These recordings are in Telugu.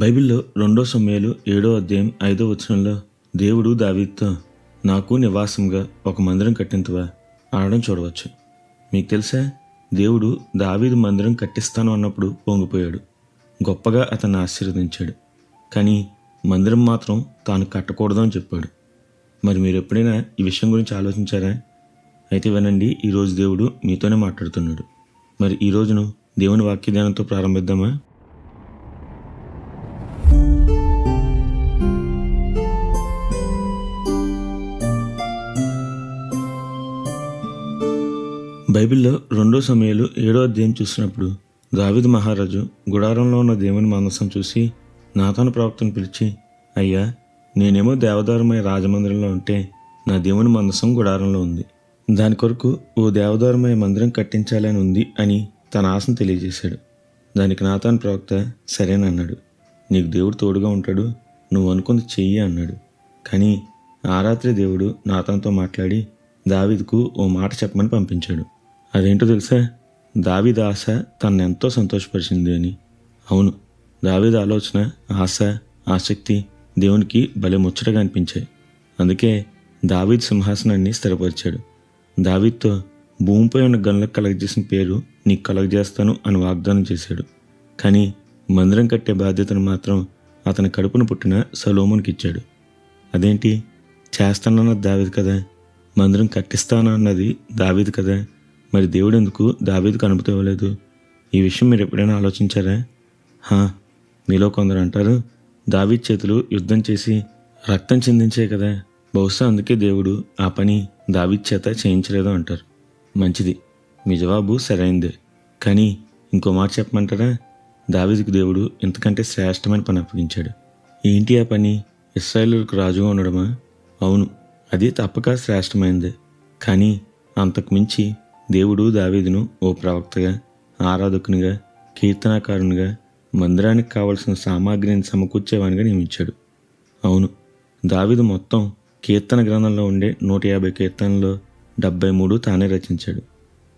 బైబిల్లో 2 సమూయేలు 7వ అధ్యాయం 5వ వచనంలో దేవుడు దావీదుతో నాకు నివాసంగా ఒక మందిరం కట్టింతువా అనడం చూడవచ్చు. మీకు తెలుసా, దేవుడు దావీదు మందిరం కట్టిస్తాను అన్నప్పుడు పొంగిపోయాడు. గొప్పగా అతన్ని ఆశీర్వదించాడు. కానీ మందిరం మాత్రం తాను కట్టకూడదు అని చెప్పాడు. మరి మీరు ఎప్పుడైనా ఈ విషయం గురించి ఆలోచించారా? అయితే వినండి, ఈరోజు దేవుడు మీతోనే మాట్లాడుతున్నాడు. మరి ఈ రోజును దేవుని వాక్య ధ్యానంతో ప్రారంభిద్దామా? బైబిల్లో 2 సమూయేలు 7వ అధ్యాయం చూసినప్పుడు దావీదు మహారాజు గుడారంలో ఉన్న దేవుని మందసం చూసి నాతాను ప్రవక్తను పిలిచి, అయ్యా, నేనేమో దేవదారుమై రాజమందిరంలో ఉంటే నా దేవుని మందసం గుడారంలో ఉంది. దాని కొరకు ఓ దేవదారుమై మందిరం కట్టించాలని ఉంది అని తన ఆశను తెలియజేశాడు. దానికి నాతాను ప్రవక్త సరేనన్నాడు. నీకు దేవుడు తోడుగా ఉంటాడు, నువ్వు అనుకుంది చెయ్యి అన్నాడు. కానీ ఆ రాత్రి దేవుడు నాతానుతో మాట్లాడి దావీదుకు ఓ మాట చెప్పమని పంపించాడు. అదేంటో తెలుసా? దావీదు ఆశ తనను ఎంతో సంతోషపరిచింది అని. అవును, దావీదు ఆలోచన, ఆశ, ఆసక్తి దేవునికి భలే ముచ్చటగా అనిపించాయి. అందుకే దావీదు సింహాసనాన్ని స్థిరపరిచాడు. దావీదుతో భూమిపై ఉన్న గనులకు కలగజేసిన పేరు నీకు కలగజేస్తాను అని వాగ్దానం చేశాడు. కానీ మందిరం కట్టే బాధ్యతను మాత్రం అతని కడుపును పుట్టిన సొలొమోనుకి ఇచ్చాడు. అదేంటి? చేస్తానన్నది దావీదు కదా, మందిరం కట్టిస్తానన్నది దావీదు కదా, మరి దేవుడు ఎందుకు దావీదుకు అనుమతి ఇవ్వలేదు? ఈ విషయం మీరు ఎప్పుడైనా ఆలోచించారా? మీలో కొందరు అంటారు, దావీదు చేతులు యుద్ధం చేసి రక్తం చిందించే కదా, బహుశా అందుకే దేవుడు ఆ పని దావీదు చేత చేయించలేదు అంటారు. మంచిది, మీ జవాబు సరైందే. కానీ ఇంకో మాట చెప్పమంటారా? దావీదుకు దేవుడు ఇంతకంటే శ్రేష్టమైన పని అప్పగించాడు. ఏంటి ఆ పని? ఇశ్రాయేలుకు రాజుగా ఉండడమా? అవును, అది తప్పక శ్రేష్టమైనదే. కానీ అంతకు మించి దేవుడు దావీదును ఓ ప్రవక్తగా, ఆరాధకునిగా, కీర్తనాకారునిగా, మందిరానికి కావలసిన సామాగ్రిని సమకూర్చేవానిగా నియమించాడు. అవును, దావీదు మొత్తం కీర్తన గ్రంథంలో ఉండే 150 కీర్తనల్లో 73 తానే రచించాడు.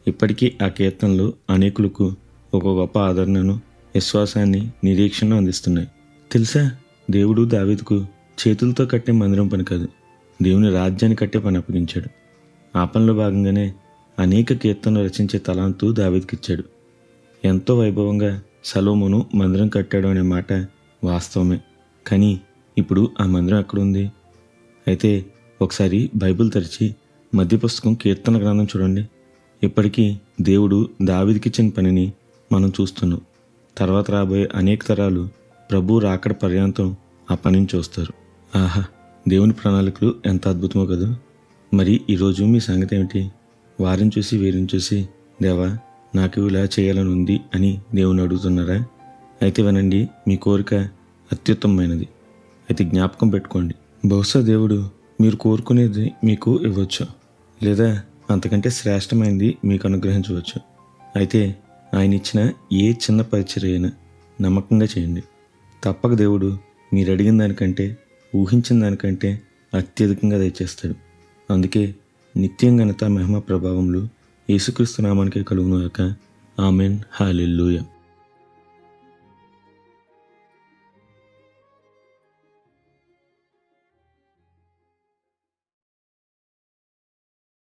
ఇప్పటికీ ఆ కీర్తనలు అనేకులకు ఒక గొప్ప ఆదరణను, విశ్వాసాన్ని, నిరీక్షణను అందిస్తున్నాయి. తెలుసా, దేవుడు దావీదుకు చేతులతో కట్టే మందిరం పని కాదు, దేవుని రాజ్యాన్ని కట్టే పని అప్పగించాడు. ఆ పనిలో భాగంగానే అనేక కీర్తనలు రచించే తలాంతు దావీదుకి ఇచ్చాడు. ఎంతో వైభవంగా సొలొమోను మందిరం కట్టాడు అనే మాట వాస్తవమే. కానీ ఇప్పుడు ఆ మందిరం ఎక్కడుంది? అయితే ఒకసారి బైబిల్ తెరిచి మధ్య పుస్తకం కీర్తన గ్రంథం చూడండి. ఇప్పటికీ దేవుడు దావీదుకిచ్చిన పనిని మనం చూస్తున్నాం. తర్వాత రాబోయే అనేక తరాలు ప్రభు రాకడ పర్యంతం ఆ పనిని చూస్తారు. ఆహా, దేవుని ప్రణాళికలు ఎంత అద్భుతమో కదా. మరి ఈరోజు మీ సంగతి ఏమిటి? వారిని చూసి వీరిని చూసి దేవా, నాకు ఇలా చేయాలని ఉంది అని దేవుని అడుగుతున్నారా? అయితే వినండి, మీ కోరిక అత్యుత్తమమైనది. అయితే జ్ఞాపకం పెట్టుకోండి, బహుశా దేవుడు మీరు కోరుకునేది మీకు ఇవ్వచ్చు, లేదా అంతకంటే శ్రేష్టమైనది మీకు అనుగ్రహించవచ్చు. అయితే ఆయన ఇచ్చిన ఏ చిన్న పరిచర్య అయినా నమ్మకంగా చేయండి. తప్పక దేవుడు మీరు అడిగిన దానికంటే, ఊహించిన దానికంటే అత్యధికంగా దయచేస్తాడు. అందుకే నిత్యం ఘనత, మహిమ, ప్రభావములు యేసుక్రీస్తు నామానికి కలుగును గాక. ఆమెన్. హల్లెలూయా.